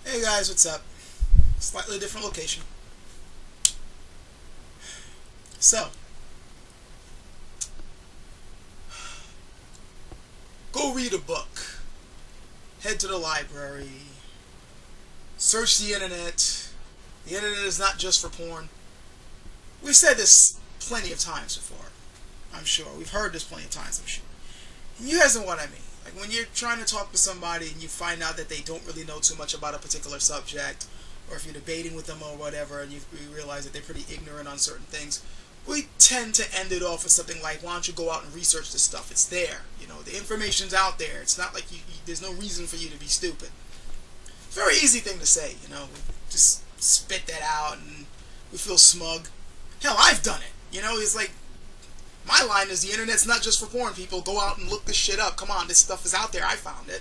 Hey guys, what's up? Slightly different location. So, go read a book. Head to the library. Search the internet. The internet is not just for porn. We've said this plenty of times before, I'm sure. We've heard this plenty of times, I'm sure. And you guys know what I mean. Like when you're trying to talk to somebody and you find out that they don't really know too much about a particular subject, or if you're debating with them or whatever and you realize that they're pretty ignorant on certain things, we tend to end it off with something like, why don't you go out and research this stuff? It's there. You know, the information's out there. It's not like there's no reason for you to be stupid. It's a very easy thing to say, you know. We just spit that out and we feel smug. Hell, I've done it. You know, it's like, my line is the internet's not just for porn, people. Go out and look this shit up. Come on, this stuff is out there. I found it.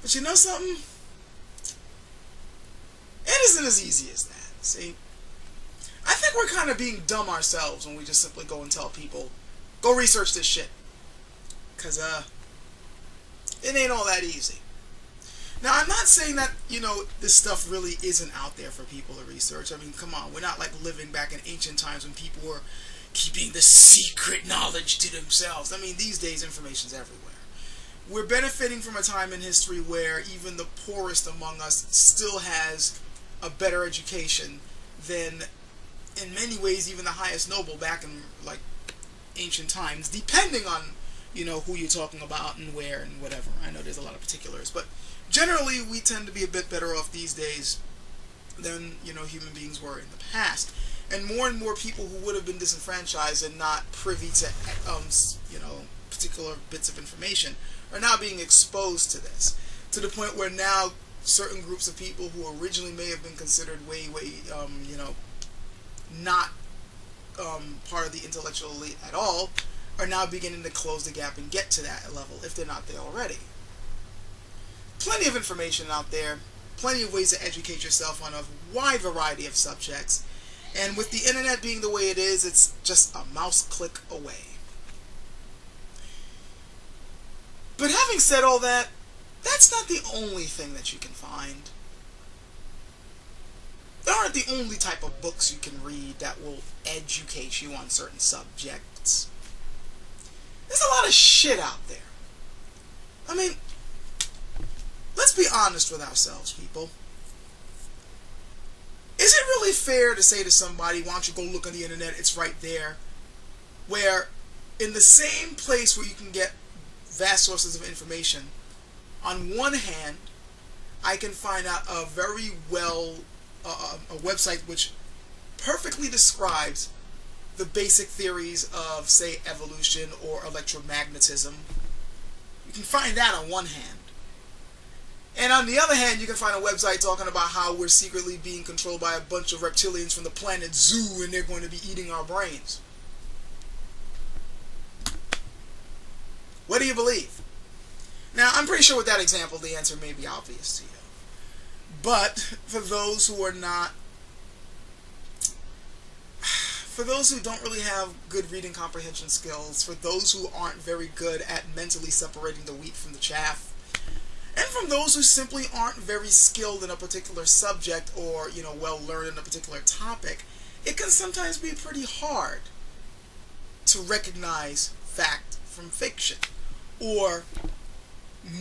But you know something? It isn't as easy as that, see? I think we're kind of being dumb ourselves when we just simply go and tell people, go research this shit. Because, it ain't all that easy. Now, I'm not saying that, you know, this stuff really isn't out there for people to research. I mean, come on, we're not like living back in ancient times when people were keeping the secret knowledge to themselves. I mean, these days, information's everywhere. We're benefiting from a time in history where even the poorest among us still has a better education than, in many ways, even the highest noble back in, like, ancient times, depending on, you know, who you're talking about and where and whatever. I know there's a lot of particulars, but generally we tend to be a bit better off these days than, you know, human beings were in the past. And more people who would have been disenfranchised and not privy to, you know, particular bits of information are now being exposed to this, to the point where now certain groups of people who originally may have been considered way, you know, not part of the intellectual elite at all, are now beginning to close the gap and get to that level, if they're not there already. Plenty of information out there, plenty of ways to educate yourself on a wide variety of subjects, and with the internet being the way it is, it's just a mouse click away. But having said all that, that's not the only thing that you can find. There aren't the only type of books you can read that will educate you on certain subjects. There's a lot of shit out there. I mean, let's be honest with ourselves, people. Is it really fair to say to somebody, why don't you go look on the internet, it's right there, where in the same place where you can get vast sources of information, on one hand, I can find out a very a website which perfectly describes the basic theories of, say, evolution or electromagnetism. You can find that on one hand. And on the other hand, you can find a website talking about how we're secretly being controlled by a bunch of reptilians from the planet Zoo and they're going to be eating our brains. What do you believe? Now, I'm pretty sure with that example, the answer may be obvious to you. But for those who are not, for those who don't really have good reading comprehension skills, for those who aren't very good at mentally separating the wheat from the chaff, and from those who simply aren't very skilled in a particular subject or, you know, well learned in a particular topic, it can sometimes be pretty hard to recognize fact from fiction, or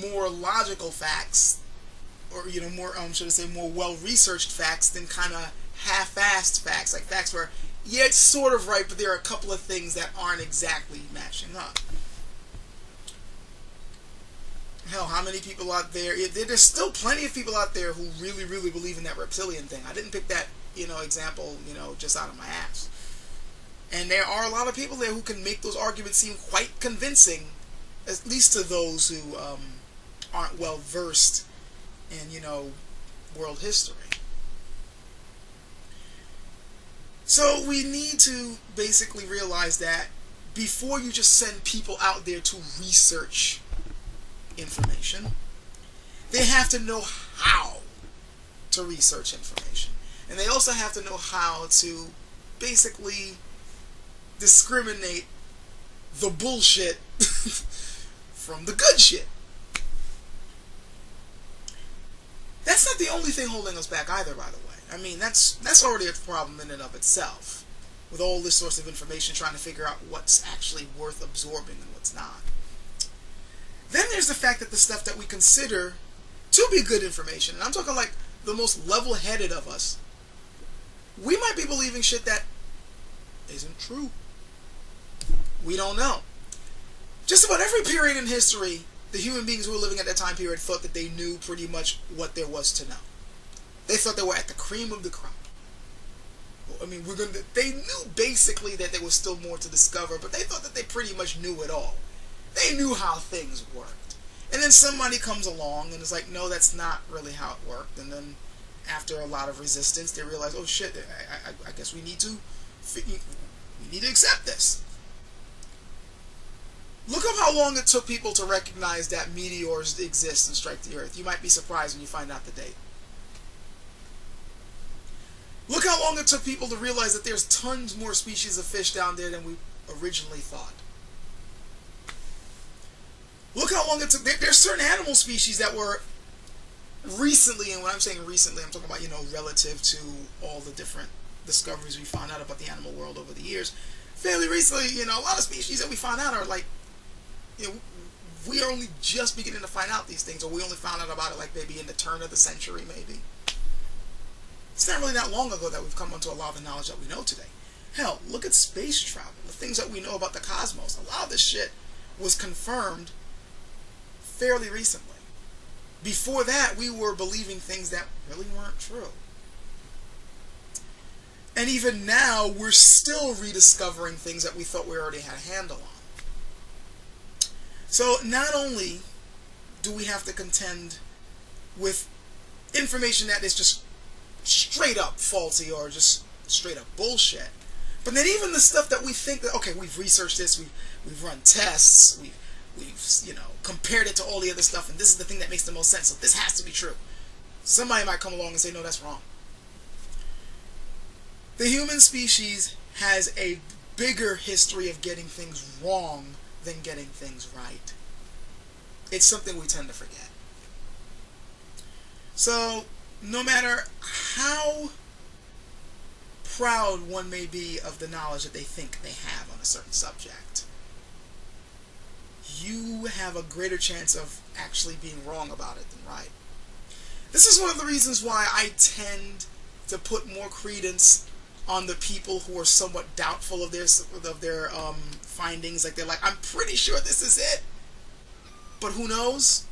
more logical facts, or, you know, more, should I say, more well-researched facts than kind of half-assed facts, like facts where, yeah, it's sort of right, but there are a couple of things that aren't exactly matching up. Hell, how many people out there, there's still plenty of people out there who really believe in that reptilian thing. I didn't pick that, you know, example, you know, just out of my ass. And there are a lot of people there who can make those arguments seem quite convincing, at least to those who aren't well versed in, you know, world history. So we need to basically realize that before you just send people out there to research information, they have to know how to research information. And they also have to know how to basically discriminate the bullshit from the good shit. that's not the only thing holding us back either, by the way. I mean, that's already a problem in and of itself, with all this source of information trying to figure out what's actually worth absorbing and what's not. Then there's the fact that the stuff that we consider to be good information, and I'm talking like the most level-headed of us, we might be believing shit that isn't true. We don't know. Just about every period in history, the human beings who were living at that time period thought that they knew pretty much what there was to know. They thought they were at the cream of the crop. I mean, they knew basically that there was still more to discover, but they thought that they pretty much knew it all. They knew how things worked. And then somebody comes along and is like, no, that's not really how it worked. And then after a lot of resistance, they realize, oh shit, I guess we need to accept this. Look up how long it took people to recognize that meteors exist and strike the Earth. You might be surprised when you find out the date. Look how long it took people to realize that there's tons more species of fish down there than we originally thought. Look how long it took. There's certain animal species that were recently, and when I'm saying recently, I'm talking about, you know, relative to all the different discoveries we found out about the animal world over the years. Fairly recently, you know, a lot of species that we found out are like, you know, we are only just beginning to find out these things, or we only found out about it like maybe in the turn of the century, maybe. It's not really that long ago that we've come onto a lot of the knowledge that we know today. Hell, look at space travel, the things that we know about the cosmos. A lot of this shit was confirmed fairly recently. Before that, we were believing things that really weren't true. And even now, we're still rediscovering things that we thought we already had a handle on. So not only do we have to contend with information that is just straight up faulty or just straight up bullshit, but then even the stuff that we think that, okay, we've researched this, we've run tests, we've you know, compared it to all the other stuff, and this is the thing that makes the most sense, so this has to be true. Somebody might come along and say, no, that's wrong. The human species has a bigger history of getting things wrong than getting things right. It's something we tend to forget. So, no matter how proud one may be of the knowledge that they think they have on a certain subject, you have a greater chance of actually being wrong about it than right. This is one of the reasons why I tend to put more credence on the people who are somewhat doubtful of their findings. Like, they're like, I'm pretty sure this is it, but who knows?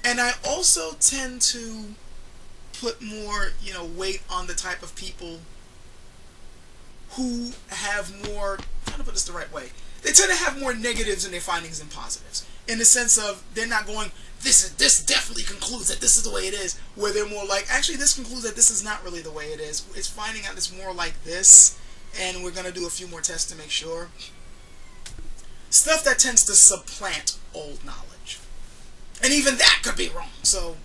And I also tend to put more, you know, weight on the type of people who have more, I'm trying to put this the right way, they tend to have more negatives in their findings than positives, in the sense of they're not going, this definitely concludes that this is the way it is, where they're more like, actually this concludes that this is not really the way it is, it's finding out it's more like this, and we're going to do a few more tests to make sure. Stuff that tends to supplant old knowledge, and even that could be wrong. So,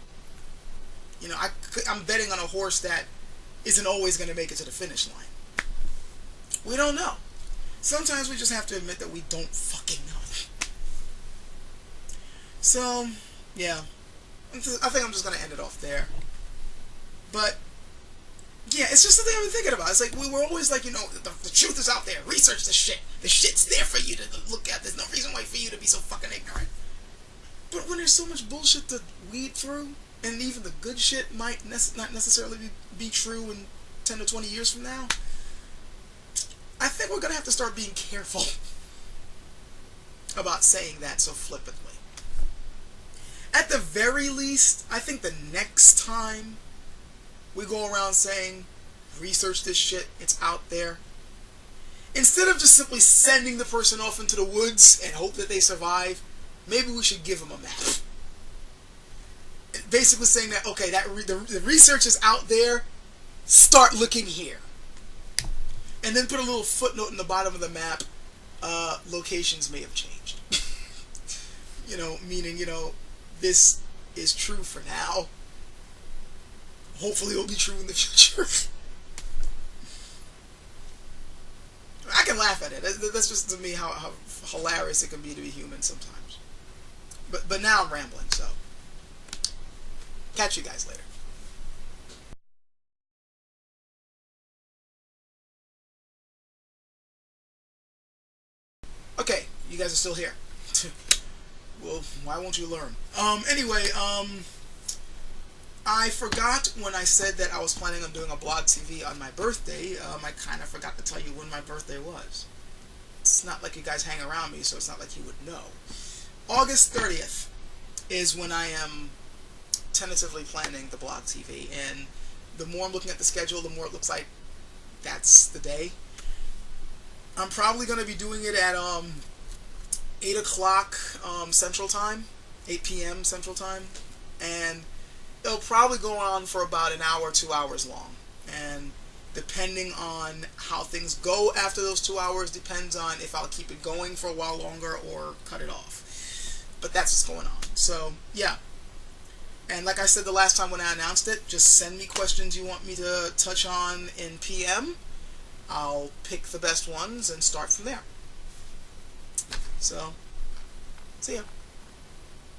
you know, I'm betting on a horse that isn't always going to make it to the finish line. We don't know. Sometimes we just have to admit that we don't fucking know. So, yeah. I think I'm just going to end it off there. But, yeah, it's just something I've been thinking about. It's like, we were always like, you know, the truth is out there. Research the shit. The shit's there for you to look at. There's no reason why for you to be so fucking ignorant. But when there's so much bullshit to weed through, and even the good shit might not necessarily be true in 10 to 20 years from now, I think we're going to have to start being careful about saying that so flippantly. At the very least, I think the next time we go around saying, research this shit, it's out there, instead of just simply sending the person off into the woods and hope that they survive, maybe we should give them a map. Basically saying that, okay, the research is out there, start looking here. And then put a little footnote in the bottom of the map, locations may have changed. You know, meaning, you know, this is true for now. Hopefully it'll be true in the future. I can laugh at it. That's just to me how hilarious it can be to be human sometimes. But now I'm rambling, so catch you guys later. you guys are still here. Well, why won't you learn? Anyway, I forgot when I said that I was planning on doing a blog TV on my birthday. I kind of forgot to tell you when my birthday was. It's not like you guys hang around me, so it's not like you would know. August 30th is when I am tentatively planning the blog TV, and the more I'm looking at the schedule, the more it looks like that's the day. I'm probably going to be doing it at 8 o'clock Central Time, 8 p.m. Central Time, and it'll probably go on for about an hour, 2 hours long. And depending on how things go after those 2 hours depends on if I'll keep it going for a while longer or cut it off. But that's what's going on. So, yeah. And like I said the last time when I announced it, just send me questions you want me to touch on in PM. I'll pick the best ones and start from there. So, see ya.